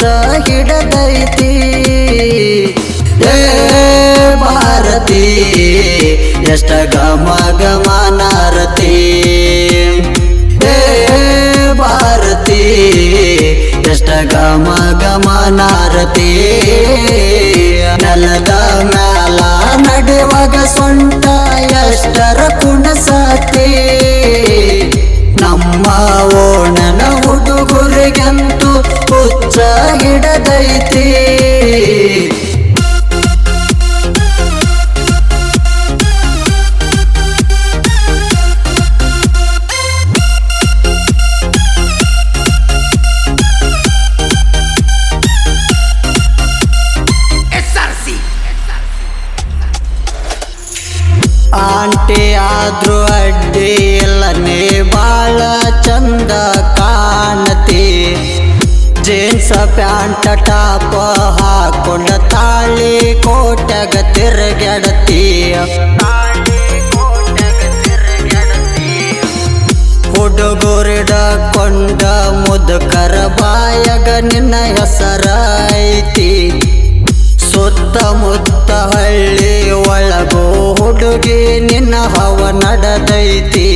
ಹುಚ್ಚ ಹಿಡದೈತಿ ಏ ಭಾರತಿ ಎಷ್ಟ ಗಮ ಗಮನಾರತಿ ಏ ಭಾರತಿ ಎಷ್ಟ ಗಮ ಗಮನಾರತಿ ನೆಲದ ಮ್ಯಾಲ ನಡೆವಾಗ ಸೊಂಟ ಎಷ್ಟರ ಕುಣಸತಿ ನಮ್ಮ ಓಣನ ಹುಡುಗರಿಗಂತೂ ಹುಚ್ಚ ಹಿಡದೈತಿ ಆಂಟಿ ಆದ್ರೂ ಅಡ್ಡಿ ಇಲ್ಲನೇ ಬಾಳ ಚಂದ ಕಾಣತಿ ಜೀನ್ಸ್ ಪ್ಯಾಂಟ್ ಟಾಪ್ ಹಾಕೊಂಡ ತಾಳಿ ಕೋಟೆಗ ತಿರುಗಾಡತಿ ಹುಡುಗರಿಡಕೊಂಡ ಮುದುಕರ ಬಾಯಗ ನಿನ್ನ ಹೆಸರ ಐತಿ ಸುತ್ತಮುತ್ತ ಹಳ್ಳಿ ಒಳಗೋ ಹುಡುಗಿ ನಿನ್ನ ಹವ ನಡೆದೈತಿ